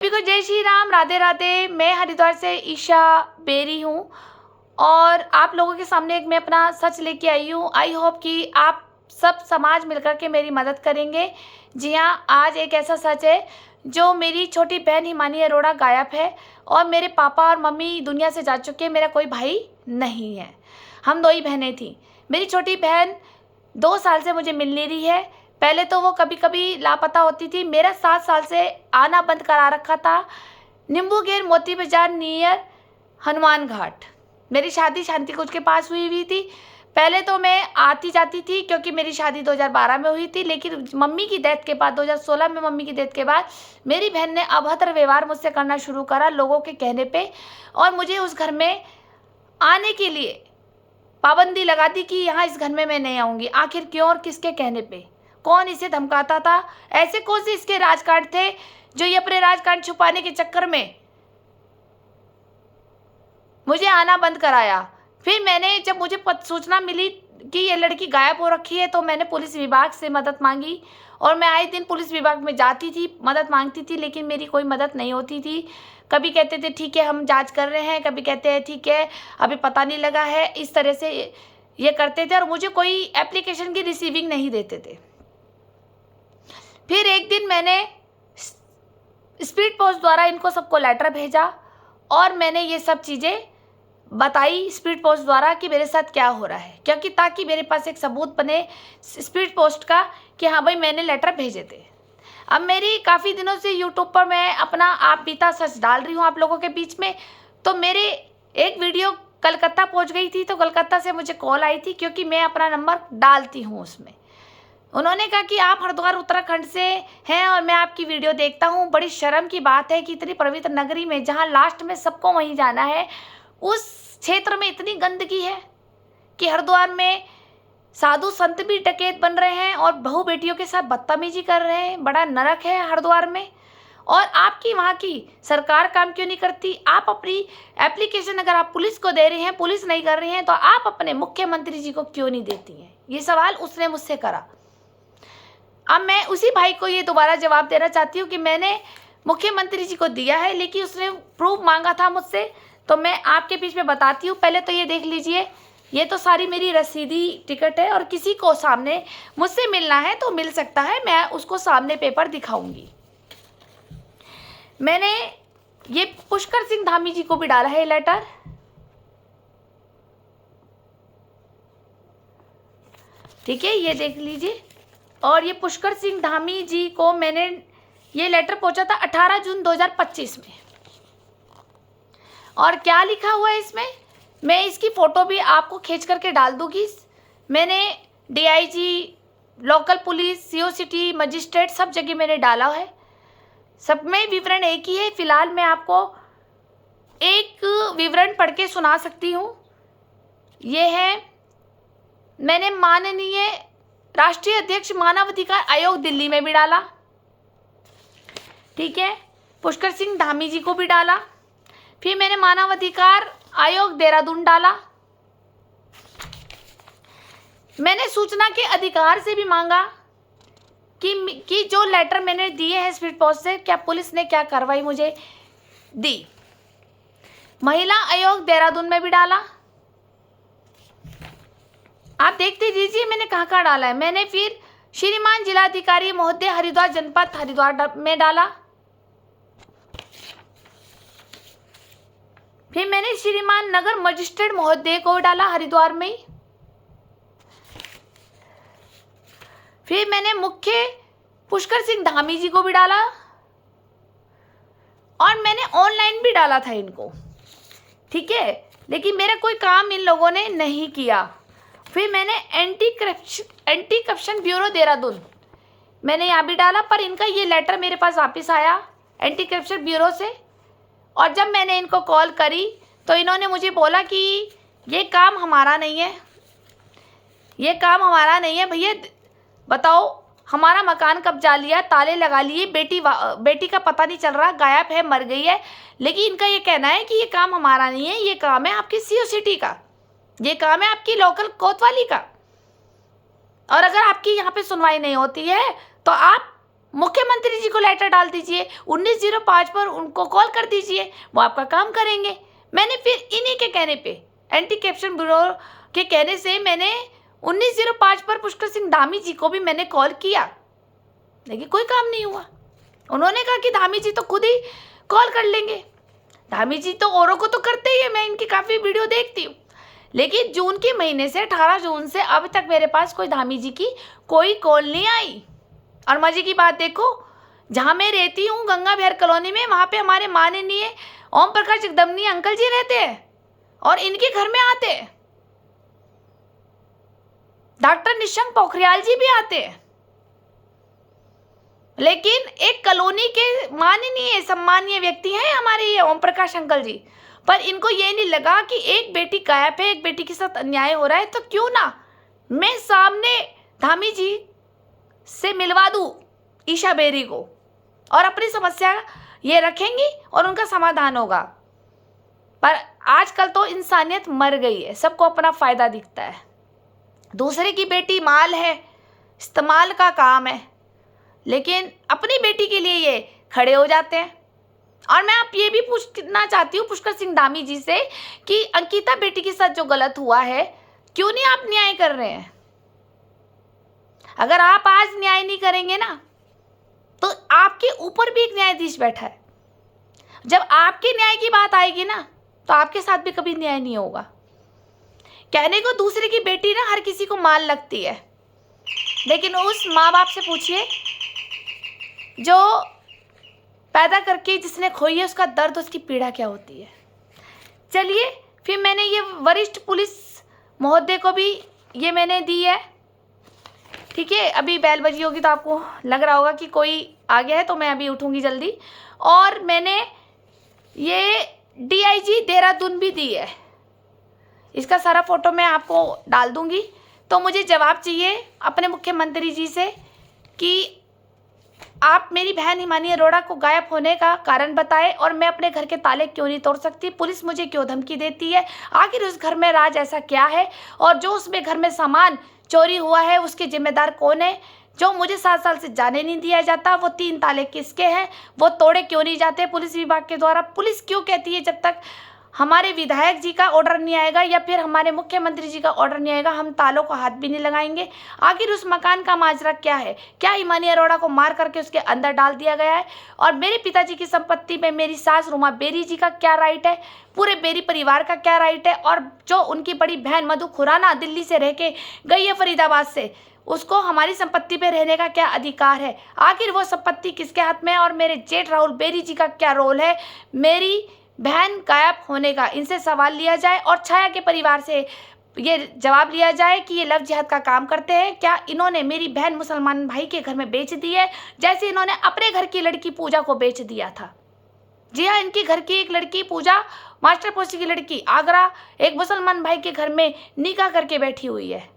सभी को जय श्री राम, राधे राधे। मैं हरिद्वार से ईशा बेरी हूँ और आप लोगों के सामने एक मैं अपना सच लेके आई हूँ। आई होप कि आप सब समाज मिलकर के मेरी मदद करेंगे। जी हाँ, आज एक ऐसा सच है जो मेरी छोटी बहन हिमानी अरोड़ा गायब है और मेरे पापा और मम्मी दुनिया से जा चुके हैं। मेरा कोई भाई नहीं है, हम 2 ही बहनें थी। मेरी छोटी बहन 2 साल से मुझे मिल नहीं रही है। पहले तो वो कभी कभी लापता होती थी। मेरा 7 साल से आना बंद करा रखा था। नींबूगेर मोती बाजार नियर हनुमान घाट मेरी शादी शांति कुंज के पास हुई थी। पहले तो मैं आती जाती थी क्योंकि मेरी शादी 2012 में हुई थी, लेकिन मम्मी की डेथ के बाद 2016 में मम्मी की डेथ के बाद मेरी बहन ने अभद्र व्यवहार मुझसे करना शुरू करा लोगों के कहने पे, और मुझे उस घर में आने के लिए पाबंदी लगा दी कि यहाँ इस घर में मैं नहीं आऊँगी। आखिर क्यों और किसके कहने पे? कौन इसे धमकाता था? ऐसे कौन से इसके राजकांड थे जो ये अपने राजकांड छुपाने के चक्कर में मुझे आना बंद कराया? फिर मैंने जब मुझे सूचना मिली कि ये लड़की गायब हो रखी है तो मैंने पुलिस विभाग से मदद मांगी और मैं आए दिन पुलिस विभाग में जाती थी, मदद मांगती थी, लेकिन मेरी कोई मदद नहीं होती थी। कभी कहते थे ठीक है हम जांच कर रहे हैं, कभी कहते हैं ठीक है अभी पता नहीं लगा है। इस तरह से ये करते थे और मुझे कोई एप्लीकेशन की रिसीविंग नहीं देते थे। फिर एक दिन मैंने स्पीड पोस्ट द्वारा इनको सबको लेटर भेजा और मैंने ये सब चीज़ें बताई स्पीड पोस्ट द्वारा कि मेरे साथ क्या हो रहा है, क्योंकि ताकि मेरे पास एक सबूत बने स्पीड पोस्ट का कि हाँ भाई मैंने लेटर भेजे थे। अब मेरी काफ़ी दिनों से यूट्यूब पर मैं अपना आप बीता सच डाल रही हूँ आप लोगों के बीच में। तो मेरे एक वीडियो कलकत्ता पहुँच गई थी, तो कलकत्ता से मुझे कॉल आई थी क्योंकि मैं अपना नंबर डालती हूँ उसमें। उन्होंने कहा कि आप हरिद्वार उत्तराखंड से हैं और मैं आपकी वीडियो देखता हूँ। बड़ी शर्म की बात है कि इतनी पवित्र नगरी में जहाँ लास्ट में सबको वहीं जाना है, उस क्षेत्र में इतनी गंदगी है कि हरिद्वार में साधु संत भी डकैत बन रहे हैं और बहू बेटियों के साथ बदतमीजी कर रहे हैं। बड़ा नरक है हरिद्वार में। और आपकी वहाँ की सरकार काम क्यों नहीं करती? आप अपनी एप्लीकेशन अगर आप पुलिस को दे रहे हैं, पुलिस नहीं कर रही हैं, तो आप अपने मुख्यमंत्री जी को क्यों नहीं देती हैं? ये सवाल उसने मुझसे करा। अब मैं उसी भाई को ये दोबारा जवाब देना चाहती हूँ कि मैंने मुख्यमंत्री जी को दिया है, लेकिन उसने प्रूफ मांगा था मुझसे, तो मैं आपके बीच में बताती हूँ। पहले तो ये देख लीजिए, ये तो सारी मेरी रसीदी टिकट है और किसी को सामने मुझसे मिलना है तो मिल सकता है, मैं उसको सामने पेपर दिखाऊंगी। मैंने ये पुष्कर सिंह धामी जी को भी डाला है लेटर। ठीक है, ये देख लीजिए। और ये पुष्कर सिंह धामी जी को मैंने ये लेटर पहुंचा था 18 जून 2025 में। और क्या लिखा हुआ है इसमें, मैं इसकी फ़ोटो भी आपको खींच करके डाल दूँगी। मैंने DIG, local police, CO city, magistrate सब जगह मैंने डाला है। सब में विवरण एक ही है। फिलहाल मैं आपको एक विवरण पढ़ के सुना सकती हूँ। ये है, मैंने माननीय राष्ट्रीय अध्यक्ष मानवाधिकार आयोग दिल्ली में भी डाला। ठीक है, पुष्कर सिंह धामी जी को भी डाला। फिर मैंने मानवाधिकार आयोग देहरादून डाला। मैंने सूचना के अधिकार से भी मांगा कि जो लेटर मैंने दिए हैं स्पीड पोस्ट से, क्या पुलिस ने क्या कार्रवाई मुझे दी। महिला आयोग देहरादून में भी डाला। आप देखते दीजिए मैंने कहाँ कहाँ डाला है। मैंने फिर श्रीमान जिलाधिकारी महोदय हरिद्वार जनपद हरिद्वार में डाला। फिर मैंने श्रीमान नगर मजिस्ट्रेट महोदय को डाला हरिद्वार में। फिर मैंने मुख्य पुष्कर सिंह धामी जी को भी डाला और मैंने ऑनलाइन भी डाला था इनको। ठीक है, लेकिन मेरा कोई काम इन लोगों ने नहीं किया। फिर मैंने एंटी करप्शन ब्यूरो देहरादून मैंने यहाँ भी डाला, पर इनका ये लेटर मेरे पास वापस आया एंटी करप्शन ब्यूरो से। और जब मैंने इनको कॉल करी तो इन्होंने मुझे बोला कि ये काम हमारा नहीं है, ये काम हमारा नहीं है भैया, बताओ हमारा मकान कब्जा लिया, ताले लगा लिए, बेटी का पता नहीं चल रहा, गायब है, मर गई है। लेकिन इनका ये कहना है कि ये काम हमारा नहीं है, ये काम है आपकी सीओ सिटी का, ये काम है आपकी लोकल कोतवाली का। और अगर आपकी यहाँ पे सुनवाई नहीं होती है तो आप मुख्यमंत्री जी को लेटर डाल दीजिए, 1905 पर उनको कॉल कर दीजिए, वो आपका काम करेंगे। मैंने फिर इन्हीं के कहने पे, एंटी करप्शन ब्यूरो के कहने से मैंने 1905 पर पुष्कर सिंह धामी जी को भी मैंने कॉल किया, लेकिन कोई काम नहीं हुआ। उन्होंने कहा कि धामी जी तो खुद ही कॉल कर लेंगे। धामी जी तो औरों को तो करते ही है, मैं इनकी काफ़ी वीडियो देखती हूँ, लेकिन जून के महीने से 18 जून से अब तक मेरे पास कोई धामी जी की कोई कॉल नहीं आई। और मजे की बात देखो, जहाँ मैं रहती हूँ गंगा विहार कॉलोनी में, वहाँ पे हमारे माननीय ओम प्रकाश जगदम्बनी अंकल जी रहते हैं और इनके घर में आते हैं। डॉक्टर निशंक पोखरियाल जी भी आते हैं, लेकिन एक कॉलोनी के माननीय सम्मानीय व्यक्ति हैं हमारे ये ओम प्रकाश अंकल जी, पर इनको ये नहीं लगा कि एक बेटी गायब है, एक बेटी के साथ अन्याय हो रहा है, तो क्यों ना मैं सामने धामी जी से मिलवा दूं ईशा बेरी को, और अपनी समस्या ये रखेंगी और उनका समाधान होगा। पर आजकल तो इंसानियत मर गई है, सबको अपना फ़ायदा दिखता है। दूसरे की बेटी माल है, इस्तेमाल का काम है, लेकिन अपनी बेटी के लिए ये खड़े हो जाते हैं। और मैं आप ये भी पूछना चाहती हूँ पुष्कर सिंह धामी जी से कि अंकिता बेटी के साथ जो गलत हुआ है, क्यों नहीं आप न्याय कर रहे हैं? अगर आप आज न्याय नहीं करेंगे ना, तो आपके ऊपर भी एक न्यायाधीश बैठा है। जब आपके न्याय की बात आएगी ना, तो आपके साथ भी कभी न्याय नहीं होगा। कहने को दूसरे की बेटी ना हर किसी को माल लगती है, लेकिन उस माँ बाप से पूछिए जो पैदा करके जिसने खोई है, उसका दर्द, उसकी पीड़ा क्या होती है। चलिए, फिर मैंने ये वरिष्ठ पुलिस महोदय को भी ये मैंने दी है, ठीक है। अभी बैल बजी होगी तो आपको लग रहा होगा कि कोई आ गया है, तो मैं अभी उठूँगी जल्दी। और मैंने ये DIG देहरादून भी दी है, इसका सारा फ़ोटो मैं आपको डाल दूँगी। तो मुझे जवाब चाहिए अपने मुख्यमंत्री जी से कि आप मेरी बहन हिमानी अरोड़ा को गायब होने का कारण बताएं, और मैं अपने घर के ताले क्यों नहीं तोड़ सकती, पुलिस मुझे क्यों धमकी देती है, आखिर उस घर में राज ऐसा क्या है, और जो उसमें घर में सामान चोरी हुआ है उसके जिम्मेदार कौन है, जो मुझे 7 साल से जाने नहीं दिया जाता, वो 3 ताले किसके हैं, वो तोड़े क्यों नहीं जाते पुलिस विभाग के द्वारा। पुलिस क्यों कहती है जब तक हमारे विधायक जी का ऑर्डर नहीं आएगा या फिर हमारे मुख्यमंत्री जी का ऑर्डर नहीं आएगा, हम तालों को हाथ भी नहीं लगाएंगे। आखिर उस मकान का माजरा क्या है? क्या हिमानी अरोड़ा को मार करके उसके अंदर डाल दिया गया है? और मेरे पिताजी की संपत्ति में मेरी सास रुमा बेरी जी का क्या राइट है? पूरे बेरी परिवार का क्या राइट है? और जो उनकी बड़ी बहन मधु खुराना दिल्ली से रह के गई है फरीदाबाद से, उसको हमारी संपत्ति पे रहने का क्या अधिकार है? आखिर वो संपत्ति किसके हाथ में है? और मेरे जेठ राहुल बेरी जी का क्या रोल है मेरी बहन गायब होने का? इनसे सवाल लिया जाए और छाया के परिवार से ये जवाब लिया जाए कि ये लव जिहाद का काम करते हैं। क्या इन्होंने मेरी बहन मुसलमान भाई के घर में बेच दी है, जैसे इन्होंने अपने घर की लड़की पूजा को बेच दिया था? जी हाँ, इनकी घर की एक लड़की पूजा, मास्टर पोस्टी की लड़की, आगरा एक मुसलमान भाई के घर में निकाह करके बैठी हुई है।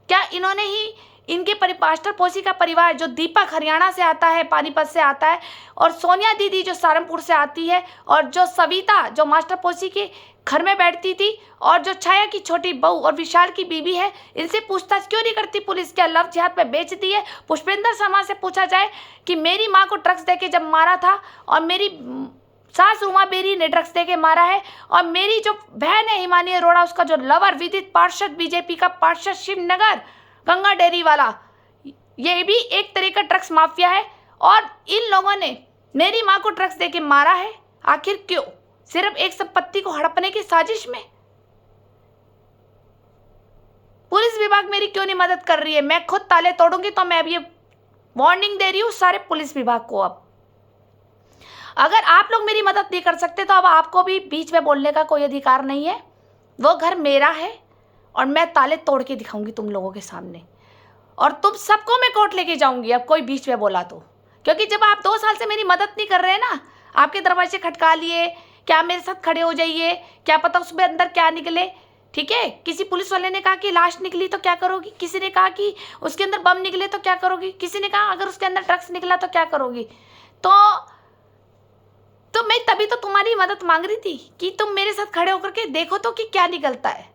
क्या इन्होंने ही इनके मास्टर पोसी का परिवार जो दीपक हरियाणा से आता है, पानीपत से आता है, और सोनिया दीदी जो सहारनपुर से आती है, और जो सविता जो मास्टर पोसी के घर में बैठती थी, और जो छाया की छोटी बहू और विशाल की बीबी है, इनसे पूछताछ क्यों नहीं करती पुलिस? क्या लव जिहाद पे बेच दी है? पुष्पेंद्र शर्मा से पूछा जाए कि मेरी माँ को ड्रग्स देके जब मारा था और मेरी सास रुमा बेरी ने ड्रग्स देके मारा है, और मेरी जो बहन है हिमानी अरोड़ा, उसका जो लवर विदित पार्षद बीजेपी का पार्षद शिवनगर गंगा डेयरी वाला, ये भी एक तरह का ड्रग्स माफिया है, और इन लोगों ने मेरी माँ को ड्रग्स देके मारा है। आखिर क्यों? सिर्फ एक संपत्ति को हड़पने की साजिश में? पुलिस विभाग मेरी क्यों नहीं मदद कर रही है? मैं खुद ताले तोड़ूंगी। तो मैं अब ये वार्निंग दे रही हूँ सारे पुलिस विभाग को, अब अगर आप लोग मेरी मदद नहीं कर सकते तो अब आपको भी बीच में बोलने का कोई अधिकार नहीं है। वो घर मेरा है और मैं ताले तोड़ के दिखाऊंगी तुम लोगों के सामने, और तुम सबको मैं कोर्ट लेके जाऊंगी अब कोई बीच में बोला तो। क्योंकि जब आप 2 साल से मेरी मदद नहीं कर रहे हैं ना, आपके दरवाजे खटका लिए, क्या मेरे साथ खड़े हो जाइए, क्या पता उसमें अंदर क्या निकले, ठीक है। किसी पुलिस वाले ने कहा कि लाश निकली तो क्या करोगी, किसी ने कहा कि उसके अंदर बम निकले तो क्या करोगी, किसी ने कहा अगर उसके अंदर ड्रग्स निकला तो क्या करोगी। तो मैं तभी तो तुम्हारी मदद मांग रही थी कि तुम मेरे साथ खड़े होकर के देखो तो कि क्या निकलता है।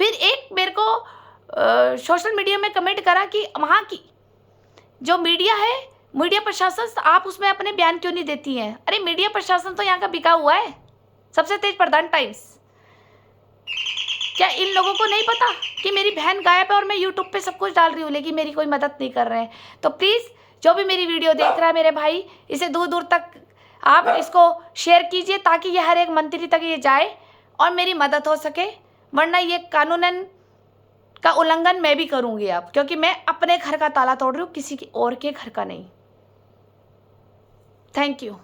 फिर एक मेरे को सोशल मीडिया में कमेंट करा कि वहाँ की जो मीडिया है मीडिया प्रशासन, आप उसमें अपने बयान क्यों नहीं देती हैं? अरे मीडिया प्रशासन तो यहाँ का बिका हुआ है, सबसे तेज प्रधान टाइम्स। क्या इन लोगों को नहीं पता कि मेरी बहन गायब है और मैं यूट्यूब पे सब कुछ डाल रही हूँ, लेकिन मेरी कोई मदद नहीं कर रहे हैं? तो प्लीज़ जो भी मेरी वीडियो देख रहा है मेरे भाई, इसे दूर दूर तक आप इसको शेयर कीजिए, ताकि ये हर एक मंत्री तक ये जाए और मेरी मदद हो सके। वरना ये कानूनन का उल्लंघन मैं भी करूँगी अब, क्योंकि मैं अपने घर का ताला तोड़ रही हूँ, किसी की और के घर का नहीं। Thank you.